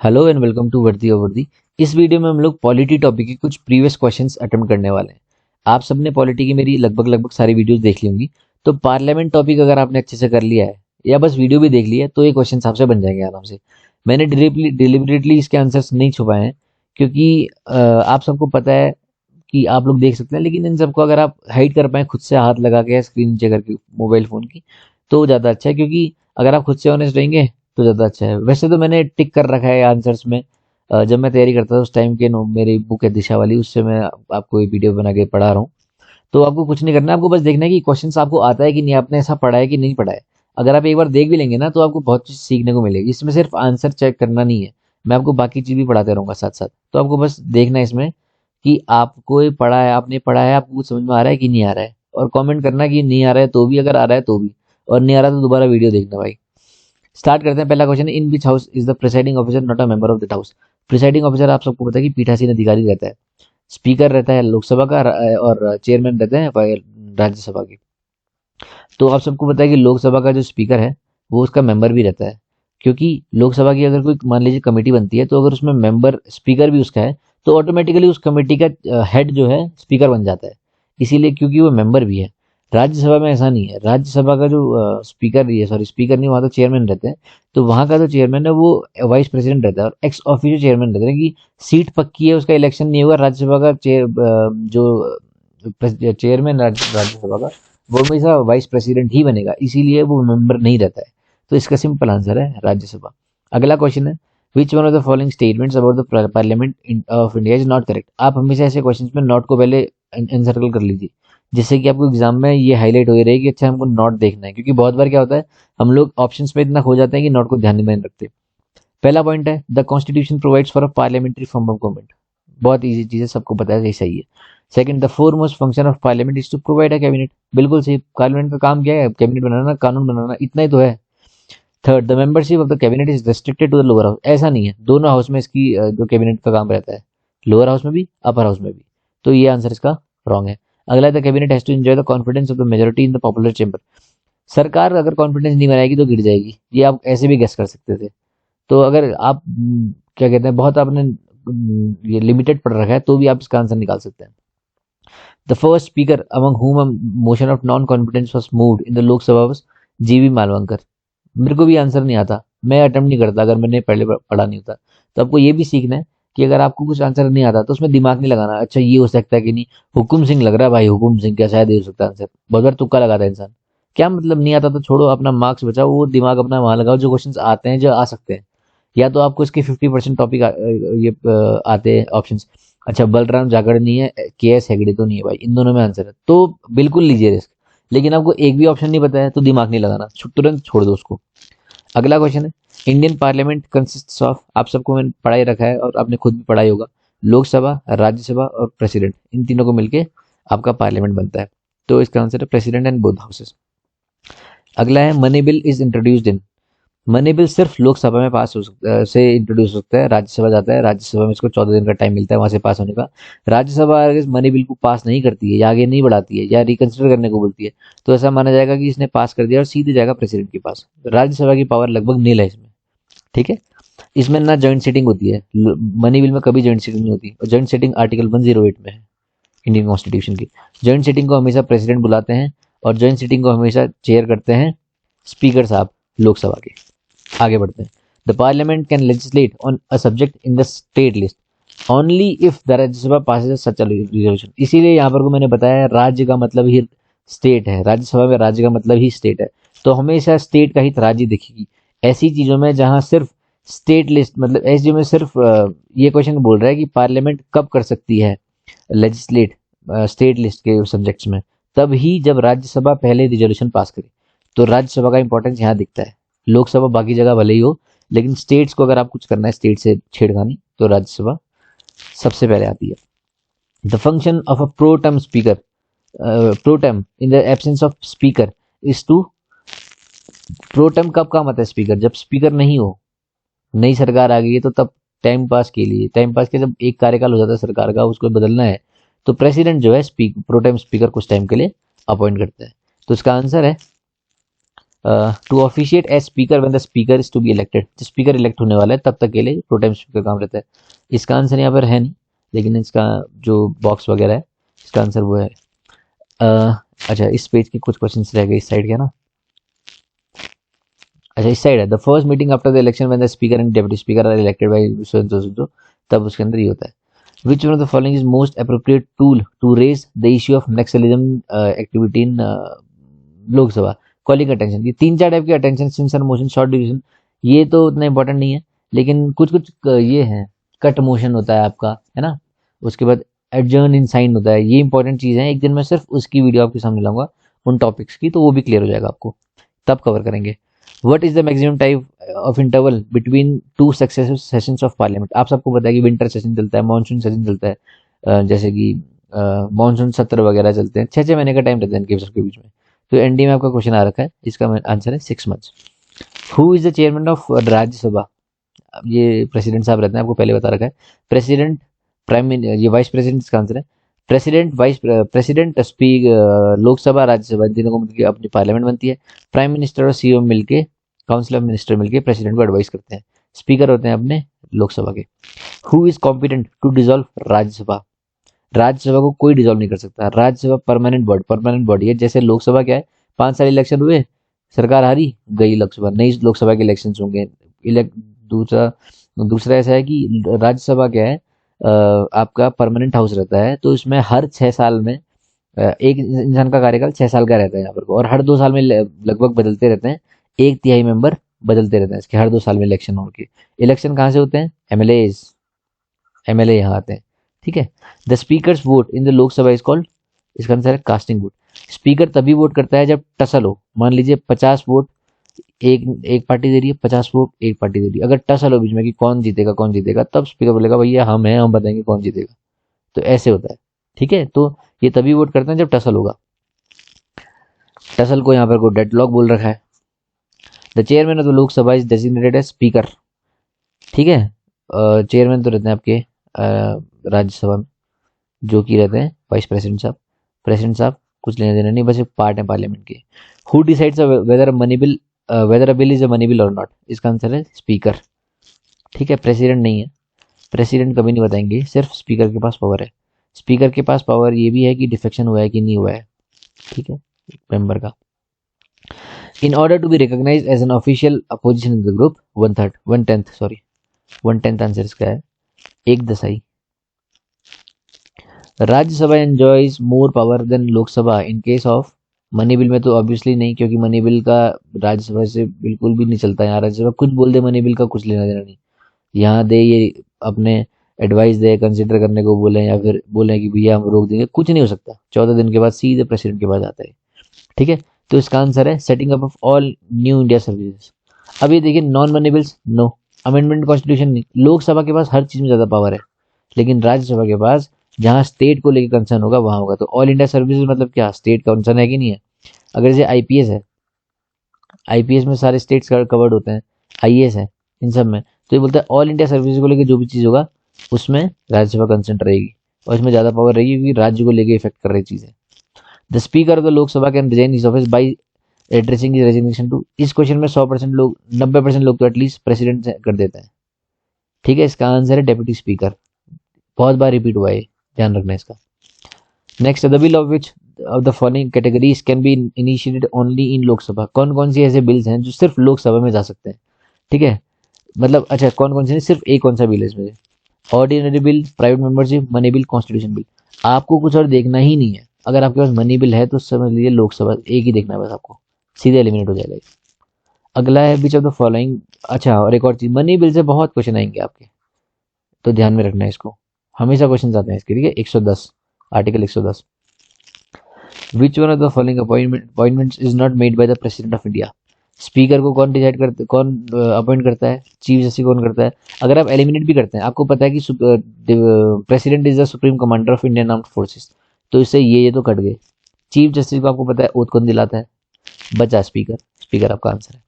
Hello and welcome to वर्दी over the. इस video में हम लोग पॉलिटी टॉपिक के कुछ प्रीवियस क्वेश्चंस अटेम्प्ट करने वाले हैं। आप सबने पॉलिटी की मेरी लगभग सारी वीडियोस देख ली होंगी, तो पार्लियामेंट टॉपिक अगर आपने अच्छे से कर लिया है या बस वीडियो भी देख लिया है तो ये क्वेश्चन आपसे बन जाएंगे आराम से। मैंने डिलिबरेटली इसके आंसर्स नहीं छुपाए हैं क्योंकि आप सबको पता है कि आप लोग देख सकते हैं, लेकिन इन सबको अगर आप हाइड कर पाए खुद से हाथ लगा के स्क्रीन नीचे करके मोबाइल फ़ोन की तो ज़्यादा अच्छा है, क्योंकि अगर आप खुद से ऑनेस्ट रहेंगे तो ज़्यादा अच्छा है। वैसे तो मैंने टिक कर रखा है आंसर्स में। जब मैं तैयारी करता था उस टाइम के मेरी बुक है दिशा वाली, उससे मैं आपको ये वीडियो बना के पढ़ा रहा हूँ। तो आपको कुछ नहीं करना है, आपको बस देखना है कि क्वेश्चंस आपको आता है कि नहीं, आपने ऐसा पढ़ा है कि नहीं पढ़ा है। अगर आप एक बार देख भी लेंगे ना तो आपको बहुत चीज़ सीखने को मिलेगी। इसमें सिर्फ आंसर चेक करना नहीं है, मैं आपको बाकी चीज़ भी पढ़ाते रहूँगा साथ साथ। तो आपको बस देखना है इसमें कि आपको ये पढ़ा है, आपने पढ़ा है, आपको कुछ समझ में आ रहा है कि नहीं आ रहा है, और कमेंट करना कि नहीं आ रहा है तो भी, अगर आ रहा है तो भी, और नहीं आ रहा तो दोबारा वीडियो देखना भाई। स्टार्ट करते हैं। पहला क्वेश्चन है, in which house is the presiding officer not a member of that house. Presiding officer आप सबको पता है कि पीठासीन अधिकारी रहता है। स्पीकर रहता है लोकसभा का और चेयरमैन रहते हैं राज्यसभा के। तो आप सबको पता है कि लोकसभा का जो स्पीकर है वो उसका मेंबर भी रहता है, क्योंकि लोकसभा की अगर कोई मान लीजिए कमेटी बनती है तो अगर उसमें मेंबर स्पीकर भी उसका है तो ऑटोमेटिकली उस कमेटी का हेड जो है स्पीकर बन जाता है, इसीलिए क्योंकि वो मेंबर भी है। राज्यसभा में ऐसा नहीं है। राज्यसभा का जो स्पीकर ये सॉरी स्पीकर नहीं, वहाँ तो चेयरमैन रहते हैं। तो वहाँ का जो चेयरमैन है वो वाइस प्रेसिडेंट रहता है और एक्स ऑफिशियो चेयरमैन रहता है कि सीट पक्की है, उसका इलेक्शन नहीं होगा। राज्यसभा का जो चेयरमैन राज्यसभा का वो हमेशा वाइस प्रेसिडेंट ही बनेगा, इसीलिए वो मेंबर नहीं रहता है। तो इसका सिंपल आंसर है राज्यसभा। अगला क्वेश्चन है, which one of the following statements about the parliament of India is not correct. आप हमेशा ऐसे क्वेश्चन में नॉट को पहले एनसर्कल कर लीजिए, जिससे कि आपको एग्जाम में ये हाईलाइट हो ही रही कि अच्छा हमको नॉट देखना है, क्योंकि बहुत बार क्या होता है हम लोग ऑप्शंस में इतना खो जाते हैं कि नॉट को ध्यान में नहीं रखते। पहला पॉइंट है, the constitution provides for a parliamentary form of government. बहुत ईजी चीज है, सबको पता है, सही है। Second, the foremost function of parliament is to provide a cabinet. बिल्कुल सही, पार्लियामेंट का काम क्या है? कैबिनेट बनाना, कानून बनाना, इतना ही तो है। Third, the membership of the cabinet is restricted to the lower house. ऐसा नहीं है, दोनों हाउस में इसकी जो कैबिनेट का काम रहता है, लोअर हाउस में भी अपर हाउस में भी। तो ये आंसर इसका रॉन्ग है। अगला, the cabinet has to enjoy the confidence of the majority in the popular chamber. सरकार अगर कॉन्फिडेंस नहीं बनाएगी तो गिर जाएगी, ये आप ऐसे भी गेस कर सकते थे। तो अगर आप क्या कहते हैं, बहुत आपने ये लिमिटेड पढ़ रखा है तो भी आप इसका आंसर निकाल सकते हैं। The first speaker among whom a motion of non confidence was moved in the लोक सभा was जीवी मालवंकर। मेरे को भी आंसर नहीं आता, मैं अटेम्प्ट नहीं करता अगर मैंने पहले पढ़ा नहीं होता। तो आपको ये भी सीखना है कि अगर आपको कुछ आंसर नहीं आता तो उसमें दिमाग नहीं लगाना, अच्छा ये हो सकता है कि नहीं, हुकुम सिंह लग रहा है भाई, हुकुम सिंह क्या, शायद ये हो सकता है आंसर। बहुत बार तुक्का लगाता है इंसान। क्या मतलब, नहीं आता तो छोड़ो, अपना मार्क्स बचाओ, वो दिमाग अपना वहां लगाओ जो क्वेश्चन आते हैं, जो आ सकते हैं। या तो आपको इसके 50% टॉपिक आते हैं ऑप्शन। अच्छा, बलराम जाखड़ नहीं है, के एस हेगड़े तो नहीं है भाई, इन दोनों में आंसर है, तो बिल्कुल लीजिए रिस्क। लेकिन आपको एक भी ऑप्शन नहीं पता है तो दिमाग नहीं लगाना, तुरंत छोड़ दो उसको। अगला क्वेश्चन है, इंडियन पार्लियामेंट कंसिस्ट्स ऑफ, आप सबको मैंने पढ़ाई रखा है और आपने खुद भी पढ़ाई होगा, लोकसभा, राज्यसभा और प्रेसिडेंट, इन तीनों को मिलके आपका पार्लियामेंट बनता है। तो इसका आंसर है प्रेसिडेंट एंड बोथ हाउसेस। अगला है, money bill is introduced in. Money bill सिर्फ लोकसभा में पास हो सकता से इंट्रोड्यूस हो सकता है, राज्यसभा जाता है, राज्यसभा में इसको 14 दिन का टाइम मिलता है वहां से पास होने का। राज्यसभा अगर इस मनी बिल को पास नहीं करती है या आगे नहीं बढ़ाती है या रिकंसिडर करने को बोलती है तो ऐसा माना जाएगा कि इसने पास कर दिया और सीधे जाएगा प्रेसिडेंट के पास। राज्यसभा की पावर लगभग नील है इसमें, ठीक है। इसमें ना जॉइंट सीटिंग होती है, मनी बिल में कभी जॉइंट सीटिंग नहीं होती, और जॉइंट सीटिंग आर्टिकल 108 में है इंडियन कॉन्स्टिट्यूशन की। जॉइंट सीटिंग को हमेशा प्रेसिडेंट बुलाते हैं और जॉइंट सीटिंग को हमेशा चेयर करते हैं स्पीकर साहब लोकसभा के। आगे बढ़ते हैं, the parliament can legislate on a subject in the state list only if the Rajya Sabha passes such a resolution. इसीलिए यहाँ पर को मैंने बताया राज्य का मतलब ही स्टेट है, राज्यसभा में राज्य का मतलब ही स्टेट है, तो हमेशा स्टेट का ही राज्य दिखेगी। ऐसी चीजों में जहां सिर्फ स्टेट लिस्ट, मतलब ऐसी चीजों में सिर्फ ये क्वेश्चन बोल रहा है कि पार्लियामेंट कब कर सकती है लेजिस्लेट स्टेट लिस्ट के सब्जेक्ट्स में, तब ही जब राज्यसभा पहले रिजोल्यूशन पास करे। तो राज्यसभा का इंपॉर्टेंस यहाँ दिखता है। लोकसभा बाकी जगह भले ही हो, लेकिन स्टेट्स को अगर आप कुछ करना है, स्टेट से छेड़खानी, तो राज्यसभा सबसे पहले आती है। The function of a pro tem speaker, pro tem in the absence of speaker is to. Pro tem कब काम आता है स्पीकर? जब स्पीकर नहीं हो, नई सरकार आ गई है तो तब टाइम पास के लिए, टाइम पास के जब एक कार्यकाल हो जाता है सरकार का, उसको बदलना है, तो प्रेसिडेंट जो है प्रो टाइम स्पीकर कुछ टाइम के लिए अपॉइंट करता है। तो इसका आंसर है to officiate as speaker when the speaker is to be elected, जब स्पीकर इलेक्ट होने वाला है तब तक के लिए प्रो टाइम स्पीकर काम रहता है। इसका आंसर यहाँ पर है नहीं, लेकिन इसका जो बॉक्स वगैरह है इसका आंसर वो है। अच्छा, इस पेज के कुछ क्वेश्चन रह गए इस साइड के ना। अच्छा, इस साइड है the first meeting after the election when the speaker and deputy speaker are elected by so, तब उसके अंदर ये होता है। Which one of the following is most appropriate tool to raise the issue of naxalism activity in Lok Sabha? Calling attention, ये 3-4 type के attention, censure motion, short division, ये तो उतना इंपॉर्टेंट नहीं है, लेकिन कुछ कुछ ये है, कट मोशन होता है आपका, है ना, उसके बाद एडजर्न इन साइन होता है, ये इंपॉर्टेंट चीज़ है। एक दिन मैं सिर्फ उसकी वीडियो आपके सामने लाऊंगा उन टॉपिक्स की, तो वो भी क्लियर हो जाएगा आपको, तब कवर करेंगे। What is the maximum time of interval between 2 successive sessions of parliament? आप सबको पता है कि विंटर सेशन चलता है, मानसून सेशन चलता है, जैसे कि मानसून सत्र वगैरह चलते हैं, 6-6 महीने का टाइम रहता है इनके सबके बीच में। तो एनडी में आपका क्वेश्चन आ रखा है, इसका आंसर है 6 months. Who is the chairman of Rajya Sabha? ये प्रेसिडेंट साहब रहते हैं, आपको पहले बता रखा है। प्रेसिडेंट, प्राइम, ये वाइस प्रेसिडेंट इसका आंसर है। President, vice president, speaker, Lok Sabha, Rajya Sabha, तीनों को मिलकर अपनी पार्लियामेंट बनती है। प्राइम मिनिस्टर और सीएम मिलके, काउंसिल ऑफ मिनिस्टर मिलके प्रेसिडेंट को एडवाइस करते हैं। स्पीकर होते हैं अपने लोकसभा के। Who is competent to dissolve Rajya Sabha? Rajya Sabha को कोई डिसॉल्व नहीं कर सकता। राज्यसभा परमानेंट बॉडी है। जैसे लोकसभा क्या है, 5 साल इलेक्शन हुए, सरकार हारी, गई लोकसभा, नई लोकसभा के इलेक्शन होंगे। दूसरा ऐसा है कि राज्यसभा क्या है, आपका परमानेंट हाउस रहता है, तो इसमें हर 6 साल में एक इंसान का कार्यकाल 6 साल का रहता है यहाँ पर, और हर 2 साल में लगभग बदलते रहते हैं, 1/3 मेंबर बदलते रहते हैं इसके, हर 2 साल में इलेक्शन होंगे। इलेक्शन कहाँ से होते हैं? एमएलए यहाँ आते हैं, ठीक है। The speakers vote in the Lok Sabha is called, इसका आंसर है कास्टिंग वोट। स्पीकर तभी वोट करता है जब टसल हो, मान लीजिए 50 वोट एक पार्टी दे रही है, 50 वोट एक पार्टी दे रही है, अगर टसल हो बीच में कि कौन जीतेगा, तब स्पीकर बोलेगा भैया हम हैं, हम बताएंगे कौन जीतेगा। तो ऐसे होता है, ठीक है। तो ये तभी वोट करते हैं जब टसल होगा। टसल को यहाँ पर को डेडलॉक बोल रखा है। The chairman of the Lok Sabha is designated as speaker, ठीक है। चेयरमैन तो रहते हैं आपके राज्यसभा में, जो कि रहते हैं वाइस प्रेसिडेंट साहब। प्रेसिडेंट साहब कुछ लेने देना नहीं, बस एक पार्ट है पार्लियामेंट के। Who decides whether a bill is a money bill और नॉट? इसका आंसर है स्पीकर, ठीक है। प्रेसिडेंट नहीं है, प्रेसिडेंट कभी नहीं बताएंगे, सिर्फ स्पीकर के पास पावर है। स्पीकर के पास पावर ये भी है कि डिफेक्शन हुआ है कि नहीं हुआ है, ठीक है, मेंबर का। In order to be recognised as an official opposition in the group, 1/10 answer इसका है 1/10। Rajya Sabha enjoys more power than Lok Sabha in case of money bill में? तो ऑब्वियसली नहीं, क्योंकि मनी बिल का राज्यसभा से बिल्कुल भी नहीं चलता। यहाँ राज्यसभा कुछ बोल दे, मनी बिल का कुछ लेना देना नहीं। यहाँ दे ये अपने एडवाइस दे, कंसिडर करने को बोले, या फिर बोले कि भैया हम रोक देंगे, कुछ नहीं हो सकता। 14 दिन के बाद सीधे प्रेसिडेंट के पास आता है, ठीक है। तो इसका आंसर है setting up of all new India services. अब ये देखिए, non money bills no, amendment constitution नहीं। लोकसभा के पास हर चीज में ज्यादा पावर है, लेकिन राज्यसभा के पास जहाँ स्टेट को लेकर कंसर्न होगा वहां होगा। तो ऑल इंडिया सर्विसेज मतलब क्या, स्टेट का कंसर्न है कि नहीं है? अगर जैसे आईपीएस है, आईपीएस में सारे स्टेट्स कवर्ड होते हैं, आईएएस है इन सब में, तो ये बोलता है ऑल इंडिया सर्विसेज को लेकर जो भी चीज होगा उसमें राज्यसभा कंसर्न रहेगी, और इसमें ज्यादा पावर रहेगी क्योंकि राज्य को लेकर इफेक्ट कर रही चीज है। The speaker of the Lok Sabha can resign his office by addressing his resignation to? इस क्वेश्चन में 100% लोग, 90% लोग तो एटलीस्ट प्रेसिडेंट कर देते हैं, ठीक है। इसका आंसर है डेप्यूटी स्पीकर, बहुत बार रिपीट हुआ है, ध्यान रखना इसका। Next, the bill of which of the following categories can be initiated only in Lok Sabha? कौन कौन सी ऐसे बिल्स हैं जो सिर्फ लोकसभा में जा सकते हैं, ठीक है। मतलब अच्छा, कौन कौन से नहीं, सिर्फ एक कौन सा बिल है इसमें? Ordinary bill, private membership, money bill, constitution bill. आपको कुछ और देखना ही नहीं है। अगर आपके पास मनी बिल है तो समझ लीजिए लोकसभा एक ही देखना है बस, आपको सीधे एलिमिनेट हो जाएगा। अगला है विच ऑफ द फॉलोइंग, अच्छा और एक और चीज, मनी बिल से बहुत क्वेश्चन आएंगे आपके, तो ध्यान में रखना है इसको, हमेशा क्वेश्चन आते हैं इसके, ठीक है। 110, article 110, which one of the following appointments is not made by the president of India? Speaker को कौन डिसाइड करता है, कौन अपॉइंट करता है? चीफ जस्टिस कौन करता है? अगर आप एलिमिनेट भी करते हैं, आपको पता है कि president is the supreme commander of Indian armed forces, तो इससे ये तो कट गए। चीफ जस्टिस को आपको पता है ओथ कौन दिलाता है? बचा स्पीकर, स्पीकर आपका आंसर है।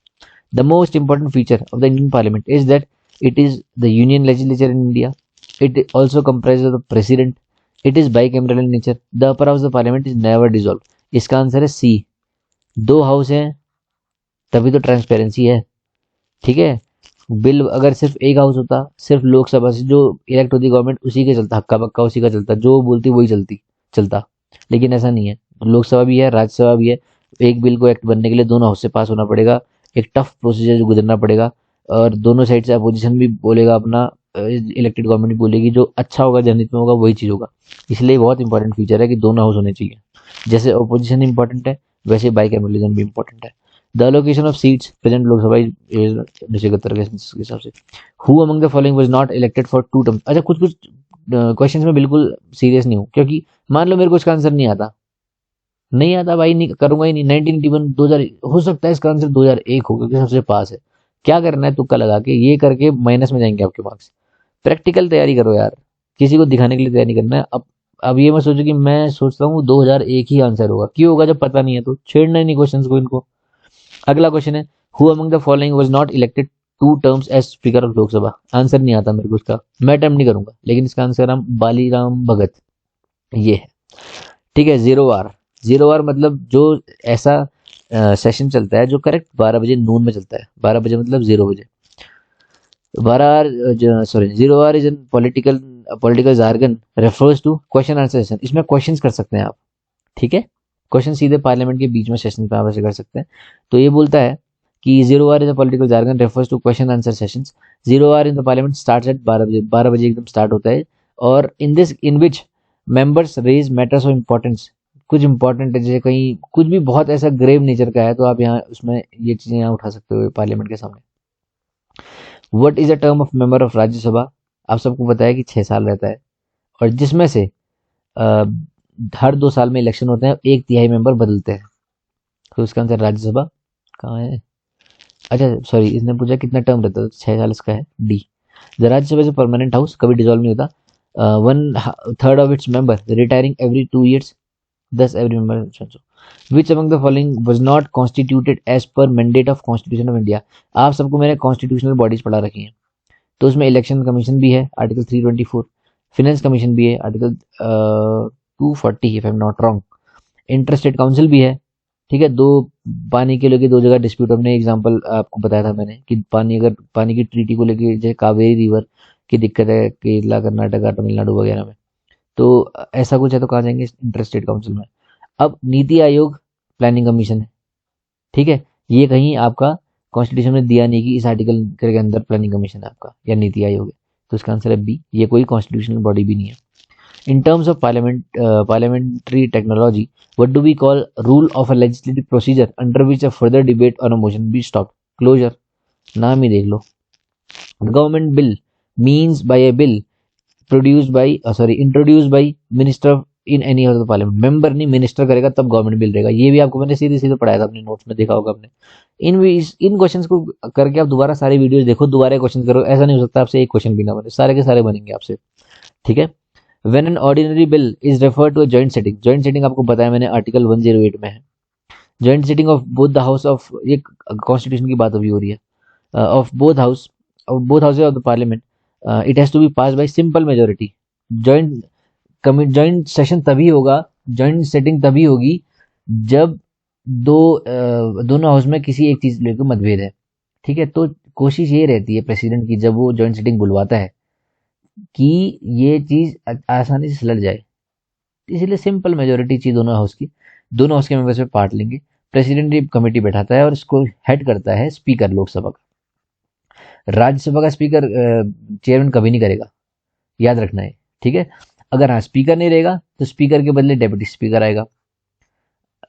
The most important feature of the Indian parliament is that it is the union legislature in India, it also comprise of the president, it is bicameral in nature, the upper house of parliament is never dissolve. इसका answer है सी, 2 house हैं तभी तो transparency है। ठीक है, bill अगर सिर्फ एक हाउस होता, सिर्फ लोकसभा से जो इलेक्ट होती गवर्नमेंट उसी के चलता, हक्का बक्का उसी का चलता, जो बोलती वही चलता। लेकिन ऐसा नहीं है, लोकसभा भी है राज्यसभा भी है। एक बिल को एक्ट बनने के लिए दोनों हाउस से पास होना पड़ेगा, एक टफ प्रोसीजर गुजरना पड़ेगा, और दोनों साइड से अपोजिशन भी बोलेगा अपना, इलेक्टेड गवर्नमेंट भी बोलेगी, जो अच्छा होगा जनहित में होगा वही चीज़ होगा। इसलिए बहुत इंपॉर्टेंट फीचर है कि दोनों हाउस होने चाहिए। जैसे अपोजिशन इंपॉर्टेंट है, वैसे बाइकैमरलिज्म भी इंपॉर्टेंट है। The allocation of seats present Lok Sabha is 1971 के हिसाब से। Who among the following was not elected for 2 terms. अच्छा, कुछ कुछ क्वेश्चंस में बिल्कुल सीरियस नहीं हूँ, क्योंकि मान लो मेरे को इसका आंसर नहीं आता भाई, नहीं करूंगा ही नहीं। 1981 2000 हो सकता है इसका आंसर 2001 हो, क्योंकि सबसे पास है। क्या करना है, तुक्का लगा के ये करके माइनस में जाएंगे आपके मार्क्स। प्रैक्टिकल तैयारी करो यार, किसी को दिखाने के लिए तैयारी नहीं करना है। अब ये मैं सोचो कि मैं सोचता हूँ 2001 ही आंसर होगा, क्यों होगा जब पता नहीं है तो छेड़ना ही नहीं क्वेश्चन को इनको। अगला क्वेश्चन है, who among the following was not elected 2 terms as speaker of Lok Sabha. Answer नहीं आता मेरे को इसका, मैं अटेम्प्ट नहीं करूंगा, लेकिन इसका आंसर हम बालीराम भगत ये है। ठीक है, 0 आवर। 0 आवर मतलब जो ऐसा सेशन चलता है जो करेक्ट 12 बजे नून में चलता है। 12 बजे मतलब 0 बजे। 12 hour, sorry, 0 hour is an political jargon refers to question answer session. इसमें क्वेश्चंस कर सकते हैं आप। ठीक है, क्वेश्चन सीधे पार्लियामेंट के बीच में सेशन पे आप ऐसे कर सकते हैं। तो ये बोलता है कि 0 hour is a political jargon refers to question answer sessions. 0 hour in the parliament starts at 12 बजे। 12 बजे एकदम स्टार्ट होता है, और in which members raise matters of importance. कुछ इंपॉर्टेंट है, जैसे कहीं कुछ भी बहुत ऐसा ग्रेव नेचर का है, तो आप यहाँ उसमें ये चीजें यहाँ उठा सकते हो पार्लियामेंट के सामने। What is a term of member of Rajya Sabha. आप सबको पता है कि 6 साल रहता है, और जिसमें से अ, हर 2 साल में इलेक्शन होते हैं, 1/3 मेंबर बदलते हैं। तो इसका आंसर राज्यसभा कहाँ है। अच्छा सॉरी, इसने पूछा कितना टर्म रहता है, 6 साल इसका है D. The Rajya Sabha is permanent house, कभी डिजोल्व नहीं होता। 1/3 of its member retiring every 2 years, 10 every member. Which among the following was not constituted as per mandate of constitution of India. आप सबको मैंने कॉन्स्टिट्यूशनल बॉडीज पढ़ा रखी हैं, तो उसमें इलेक्शन कमीशन भी है आर्टिकल 324, फिनेंस कमीशन भी है article 240 if I am not wrong, inter state council भी है। ठीक है, दो पानी के लेके 2 जगह डिस्प्यूट, हमने एग्जांपल आपको बताया था मैंने कि अगर पानी की ट्रीटी को लेके, जैसे कावेरी रिवर की दिक्कत है केरला कर्नाटका तमिलनाडु वगैरह में, तो ऐसा कुछ है तो कहाँ जाएंगे, इंटर स्टेट काउंसिल में। अब नीति आयोग प्लानिंग कमीशन है। ठीक है, ये कहीं आपका कॉन्स्टिट्यूशन में दिया नहीं कि इस आर्टिकल के अंदर प्लानिंग कमीशन है आपका या नीति आयोग है, तो इसका आंसर है बी, ये कोई कॉन्स्टिट्यूशनल बॉडी भी नहीं है। In terms of parliamentary technology, what do we call rule of a legislative procedure under which a further debate on a motion be stopped? Closure. नाम ही देख लो। Government bill means by a bill introduced by minister in any of the parliament. Member नहीं, minister करेगा तब government bill रहेगा। ये भी आपको मैंने सीधे सीधे पढ़ाया था अपने नोट्स में, देखा होगा आपने। इन क्वेश्चंस को करके आप दोबारा सारी वीडियोस देखो, दोबारा क्वेश्चन करो। ऐसा नहीं हो सकता आपसे एक क्वेश्चन भी ना बने, सारे के सारे बनेंगे आपसे। ठीक है, When an ordinary bill is referred to a joint sitting, joint sitting आपको बताया मैंने आर्टिकल 108 में है। joint sitting of both the house of, ये कॉन्स्टिट्यूशन की बात अभी हो रही है, of both houses of the parliament, it has to be passed by simple majority। joint session तभी होगा, joint sitting तभी होगी जब दोनों हाउस में किसी एक चीज लेकर मतभेद है। ठीक है, तो कोशिश ये रहती है प्रेसिडेंट की जब वो जॉइंट सिटिंग बुलवाता है कि ये चीज आसानी से सुलझ जाए, इसीलिए सिंपल मेजोरिटी चाहिए दोनों हाउस की। दोनों हाउस के मेंबर्स में पार्ट लेंगे, प्रेसिडेंट एक कमेटी बैठाता है और इसको हेड करता है स्पीकर लोकसभा का। राज्यसभा का स्पीकर चेयरमैन कभी नहीं करेगा, याद रखना है। ठीक है, अगर हाँ स्पीकर नहीं रहेगा तो स्पीकर के बदले डेप्यूटी स्पीकर आएगा।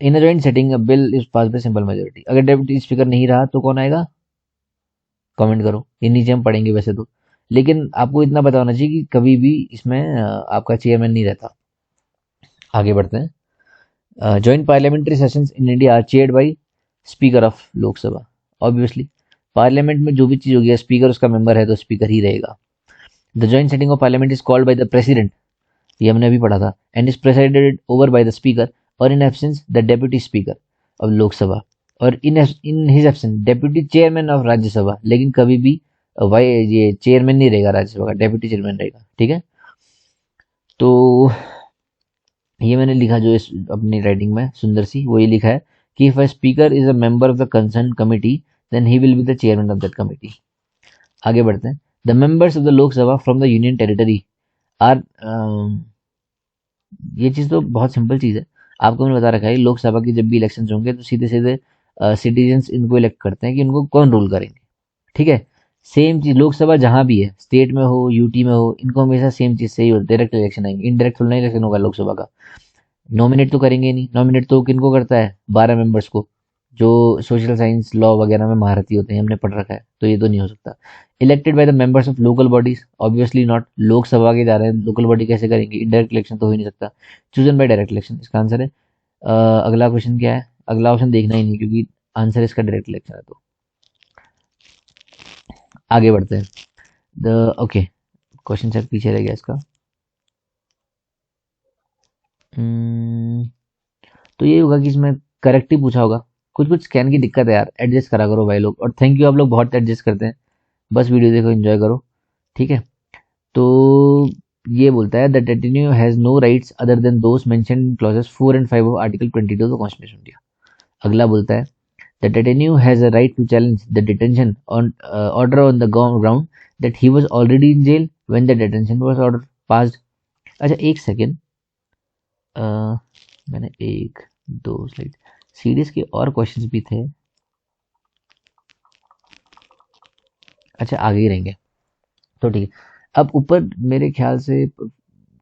In joint setting bill is pass bye simple majority. अगर डेप्यूटी स्पीकर नहीं रहा तो कौन आएगा, कमेंट करो, ये नीचे हम पढ़ेंगे वैसे तो, लेकिन आपको इतना पता होना चाहिए कि कभी भी इसमें आपका चेयरमैन नहीं रहता। आगे बढ़ते हैं। Joint parliamentary sessions in India are chaired by speaker of Lok Sabha. Obviously parliament में जो भी चीज होगी, स्पीकर उसका मेंबर है तो स्पीकर ही रहेगा। The joint sitting of parliament is called by the president, ये हमने अभी पढ़ा था, and is presided over by the speaker और in absence the deputy speaker of Lok Sabha, और in his absence deputy chairman of Rajya Sabha. लेकिन कभी भी भाई ये चेयरमैन नहीं रहेगा राज्यसभा का, डेप्यूटी चेयरमैन रहेगा। ठीक है, तो ये मैंने लिखा जो इस अपनी राइटिंग में सुंदर सी, वो ये लिखा है कि if a speaker is a member of the concerned committee, then he will be the chairman of that committee. आगे बढ़ते हैं. The members of the Lok Sabha from the Union Territory are ये चीज़ तो बहुत सिंपल चीज़ है. आपको मैंने बता रखा है लोकसभा की जब भी इलेक्शन होंगे तो सीधे सीधे सिटीजन्स इनको इलेक्ट करते हैं कि उनको कौन रूल करेंगे. ठीक है. सेम चीज लोकसभा जहां भी है, स्टेट में हो यूटी में हो, इनको हमेशा सेम चीज से ही डायरेक्ट इलेक्शन आएंगे. इनडायरेक्ट थोड़ा इलेक्शन होगा लोकसभा का. नॉमिनेट तो करेंगे नहीं. नॉमिनेट तो किनको करता है? 12 मेंबर्स को, जो सोशल साइंस लॉ वगैरह में महारथी होते हैं, हमने पढ़ रखा है. तो ये तो नहीं हो सकता. Elected by the members of local bodies, obviously not. Lok Sabha के जा रहे हैं, लोकल बॉडी कैसे करेंगे? इनडायरेक्ट इलेक्शन तो हो ही नहीं सकता. चूजन बाय डायरेक्ट इलेक्शन इसका आंसर है. अगला क्वेश्चन क्या है? अगला ऑप्शन देखना ही नहीं क्योंकि आंसर इसका डायरेक्ट इलेक्शन है. तो आगे बढ़ते हैं. ओके, क्वेश्चन शायद पीछे रह गया इसका. तो ये होगा कि इसमें करेक्ट ही पूछा होगा. कुछ कुछ स्कैन की दिक्कत है यार, एडजस्ट करा करो भाई लोग. और थैंक यू, आप लोग बहुत एडजस्ट करते हैं. बस वीडियो देखो, एंजॉय करो. ठीक है. तो ये बोलता है the detenu has no rights other than those mentioned in clauses 4 and 5 of article 22 of the constitution India. अगला बोलता है the detenu has a right to challenge the detention on order on the ground that he was already in jail when the detention was order passed. अच्छा एक second, मैंने 1 2 slide series के और questions भी थे. अच्छा आगे ही रहेंगे तो ठीक है. अब ऊपर मेरे ख्याल से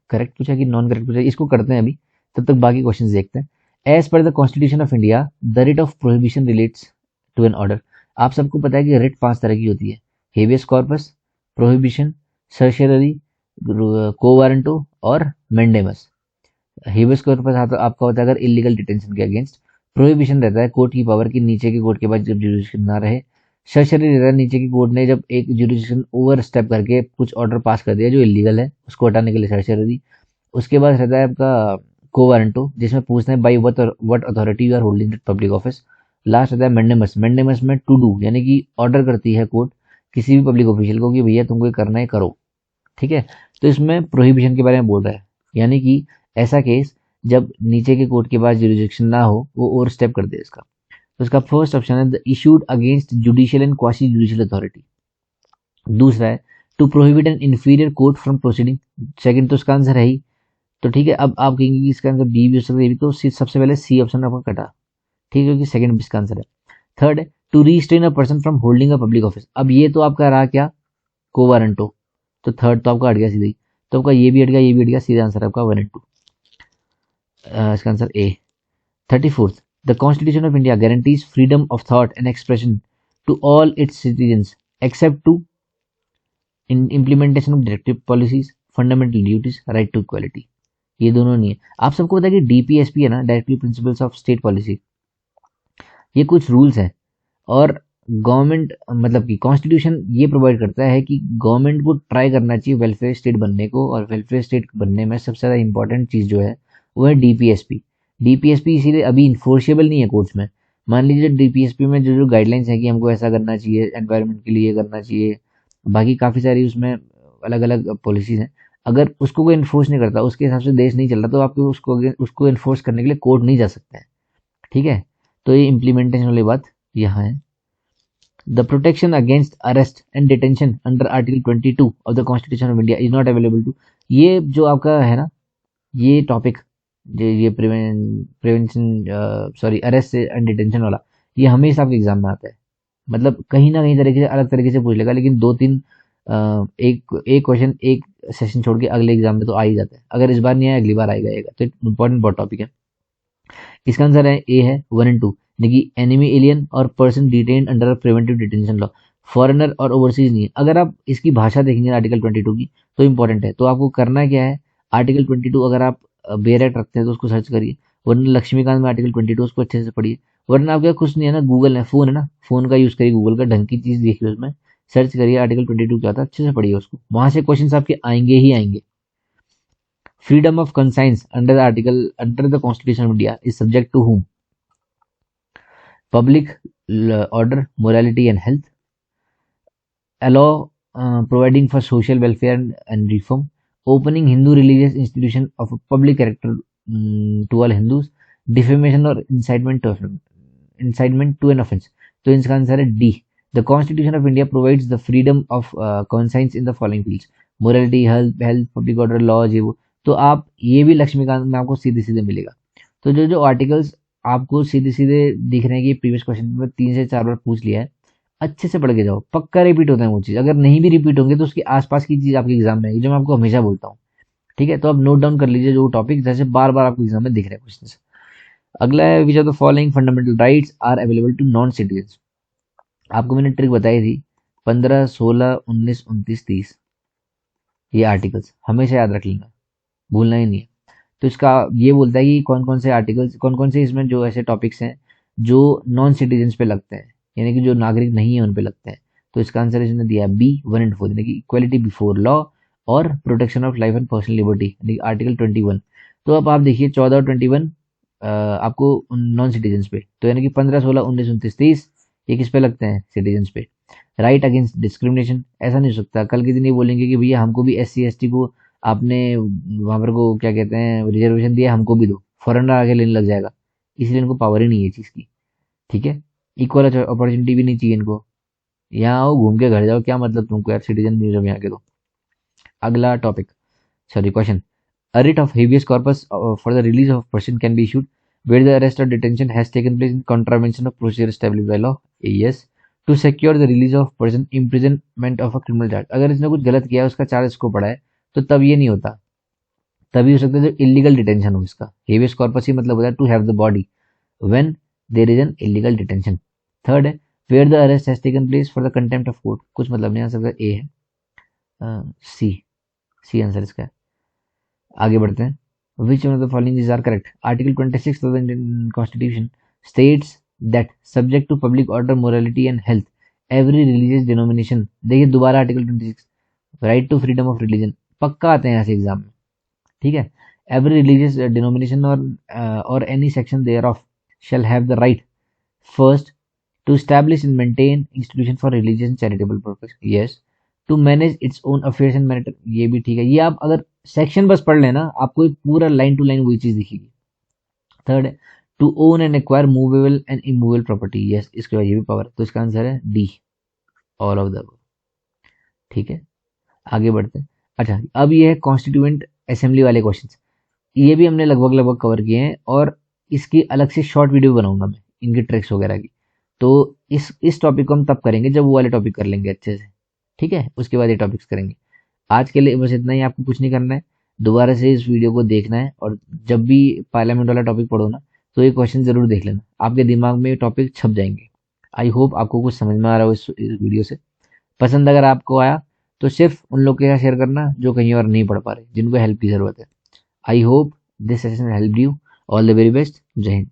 करेक्ट पूछा कि नॉन करेक्ट पूछा, इसको करते हैं अभी, तब तक बाकी क्वेश्चंस देखते हैं. As per the constitution of India the writ of prohibition relates to an order. आप सबको पता है कि रिट 5 तरह की होती है: हेबियस कॉर्पस, प्रोहिबिशन, सर्शियरी, को वारंटो और मेंडेमस. हेबियस कॉर्पस आपका होता है अगर इलीगल डिटेंशन के अगेंस्ट. प्रोहिबिशन रहता है कोर्ट की पावर की नीचे के कोर्ट के पास जब जुरिडिक्शन ना रहे. सर्शियरी रहता है नीचे की कोर्ट ने जब एक जुरिडिक्शन ओवर स्टेप करके कुछ ऑर्डर पास कर दिया जो इलीगल है, उसको हटाने के लिए सर्शियरी. उसके बाद रहता है आपका को वारंटो, जिसमें पूछते हैं by what authority you are holding that public office. Last रहता है मेंडेमस. मेंडेमस में टू डू यानी कि ऑर्डर करती है कोर्ट किसी भी पब्लिक ऑफिशियल को कि भैया तुमको ये करना है करो. ठीक है. तो इसमें प्रोहिबिशन के बारे में बोल रहा है, यानी कि ऐसा केस जब नीचे के कोर्ट के पास जुरिडिक्शन ना हो, वो ओवर स्टेप कर दे इसका. तो इसका फर्स्ट ऑप्शन है the issued against judicial and quasi judicial authority. दूसरा है to prohibit an inferior court from proceeding. Second तो इसका आंसर है ही. तो ठीक है, अब आप कहेंगे कि इसका आंसर बी भी हो सकता है, तो सबसे पहले सी ऑप्शन आपका कटा. ठीक है, कि सेकंड इसका आंसर है. थर्ड है to restrain a person from holding a public office. अब ये तो आपका रहा क्या? को वारंटो. तो थर्ड तो आपका हट गया सीधे ही. तो आपका ये भी हट गया, ये भी हट गया. सीधा आंसर आपका 1 एंड 2. इसका answer A. 34th, the Constitution of India guarantees freedom of thought and expression to all its citizens except to in implementation of directive policies, fundamental duties, right to equality. ये दोनों नहीं है. आप सबको पता है कि डीपीएसपी है ना, directive principles of state policy. ये कुछ रूल्स हैं और गवर्नमेंट मतलब कि कॉन्स्टिट्यूशन ये प्रोवाइड करता है कि गवर्नमेंट को ट्राई करना चाहिए वेलफेयर स्टेट बनने को. और वेलफेयर स्टेट बनने में सबसे ज़्यादा इंपॉर्टेंट चीज़ जो है वो है डीपीएसपी. डीपीएसपी इसीलिए अभी इन्फोर्सेबल नहीं है कोर्ट्स में. मान लीजिए डीपीएसपी में जो जो गाइडलाइंस है कि हमको ऐसा करना चाहिए, एनवायरनमेंट के लिए करना चाहिए, बाकी काफ़ी सारी उसमें अलग अलग पॉलिसीज़ हैं. अगर उसको कोई इन्फोर्स नहीं करता, उसके हिसाब से देश नहीं चल रहा, तो आपको उसको इन्फोर्स करने के लिए कोर्ट नहीं जा सकते हैं. ठीक है. तो ये इम्प्लीमेंटेशन वाली बात यहाँ है. The protection against arrest and detention under article 22 of the constitution of India is not available to. ये जो आपका है ना, ये टॉपिक, ये prevention sorry arrest and detention वाला, ये हमेशा आपके एग्जाम में आता है. मतलब कहीं ना कहीं तरीके से अलग तरीके से पूछ लेगा, लेकिन 2-3 एक क्वेश्चन एक सेशन छोड़ के अगले एग्जाम में तो आ ही जाता है. अगर इस बार नहीं आया अगली बार आएगा. तो इंपॉर्टेंट बहुत टॉपिक है. इसका आंसर है ए है 1 एंड 2. देखिए एनिमी एलियन और person detained under preventive detention law. Foreigner और ओवरसीज नहीं है. अगर आप इसकी भाषा देखेंगे आर्टिकल 22 की तो इंपॉर्टेंट है. तो आपको करना क्या है, आर्टिकल 22 अगर आप बेरेट रखते हैं तो उसको सर्च करिए, वरना लक्ष्मीकांत में आर्टिकल 22 उसको अच्छे से पढ़िए. वरना आपके कुछ नहीं है ना, गूगल है, फोन है ना, फोन का यूज करिए, गूगल का ढंग की चीज देखिए, उसमें सर्च करिए आर्टिकल 22 क्या था, अच्छे से पढ़िए उसको. वहां से क्वेश्चन आपके आएंगे ही आएंगे. Freedom of conscience under the article under the constitution of India is subject to whom? Public order, morality and health, a law providing for social welfare and reform, opening Hindu religious institution of a public character to all Hindus, defamation or incitement to offend. incitement to an offense। तो इसका answer है D. The constitution of India provides the freedom of conscience in the following fields, morality, health, public order, laws, ये वो। तो आप ये भी लक्ष्मीकांत में आपको सीधे सीधे मिलेगा। तो जो जो आर्टिकल्स आपको सीधे सीधे दिख रहे हैं कि प्रीवियस क्वेश्चन में 3 से 4 बार पूछ लिया है, अच्छे से पढ़ के जाओ, पक्का रिपीट होता है वो चीज़। अगर नहीं भी रिपीट होंगे तो उसके आसपास की चीज़ आपके एग्जाम में आएगी, जो मैं आपको हमेशा बोलता हूँ। ठीक है, तो आप नोट डाउन कर लीजिए जो टॉपिक जैसे बार बार आपको एग्जाम में दिख रहे हैं क्वेश्चन। अगला है which of the following fundamental rights are available to non citizen. आपको मैंने ट्रिक बताई थी, 15, 16, 19, 29, 30, ये आर्टिकल्स हमेशा याद रख लेना, भूलना ही नहीं है। तो इसका ये बोलता है कि कौन कौन से आर्टिकल्स, कौन कौन से इसमें जो ऐसे टॉपिक्स हैं जो नॉन सिटीजन्स पे लगते हैं, यानी कि जो नागरिक नहीं है उन पे लगते हैं। तो इसका आंसर इसने दिया बी 1 एंड 4, यानी कि इक्वलिटी बिफोर लॉ और protection of life and personal liberty, यानी कि आर्टिकल 21। तो अब आप देखिए 14 और 21 आपको नॉन सिटीजन्स पे, तो यानी कि 15, 16, 19, 29, 30 ये किस पे लगते हैं, सिटीजन्स पे। राइट अगेंस्ट डिस्क्रिमिनेशन, ऐसा नहीं हो सकता कल के दिन ये बोलेंगे कि भैया हमको भी SC ST को आपने वहाँ पर को क्या कहते हैं रिजर्वेशन दिया, हमको भी दो, फॉरेनर आगे लेने लग जाएगा। इसलिए इनको पावर ही नहीं है चीज़ की। ठीक है, इक्वल अपॉर्चुनिटी भी नहीं चाहिए इनको। यहाँ आओ घूम के घर जाओ, क्या मतलब तुमको यार, सिटीजन नहीं हो यहाँ के। तो अगला topic, sorry question, a writ of habeas corpus for the release of a person can be issued where the arrest or detention has taken place in contravention of procedure established by law, yes, to secure the release of person imprisonment of a criminal charge। अगर इसने कुछ गलत किया है, उसका charge इसको पड़ा है, तो तब ये नहीं होता, तभी हो सकता है जो इलीगल डिटेंशन हो इसका। हेबियस कॉर्पस ही मतलब होता है to have the body when there is an illegal detention. Third है where the arrest has taken place for the contempt of court, कुछ मतलब नहीं आ सकता, ए है, सी, सी आंसर इसका है। आगे बढ़ते हैं, which one of the following is are correct. Article 26 of the Indian constitution states that subject to public order, morality and health, every religious denomination, देखिए दोबारा article 26, right to freedom of religion, पक्का आते हैं ऐसे exam में। ठीक है, every religious denomination और any section there of shall have the right first to establish and maintain institution for religious and charitable purpose, yes, to manage its own affairs and matter, ये भी ठीक है। ये आप अगर सेक्शन बस पढ़ लेना, आपको पूरा लाइन टू लाइन वही चीज दिखेगी। थर्ड है to own and acquire movable and immovable property, yes, इसके बाद ये भी पावर, तो इसका आंसर है डी, ऑल ऑफ द। ठीक है, आगे बढ़ते हैं। अच्छा, अब ये है कॉन्स्टिट्यूएंट असेंबली वाले क्वेश्चन, ये भी हमने लगभग लगभग कवर किए हैं, और इसकी अलग से शॉर्ट वीडियो बनाऊंगा मैं, इनकी ट्रिक्स वगैरह की। तो इस टॉपिक को हम तब करेंगे जब वो वाले टॉपिक कर लेंगे अच्छे से। ठीक है, उसके बाद ये टॉपिक्स करेंगे। आज के लिए बस इतना ही, आपको कुछ नहीं करना है, दोबारा से इस वीडियो को देखना है, और जब भी पार्लियामेंट वाला टॉपिक पढ़ो ना, तो ये क्वेश्चन जरूर देख लेना, आपके दिमाग में टॉपिक छप जाएंगे। आई होप आपको कुछ समझ में आ रहा हो इस वीडियो से। पसंद अगर आपको आया तो सिर्फ उन लोग के साथ शेयर करना जो कहीं और नहीं पढ़ पा रहे, जिनको हेल्प की जरूरत है। I hope this session help you. All the very best. जय हिंद।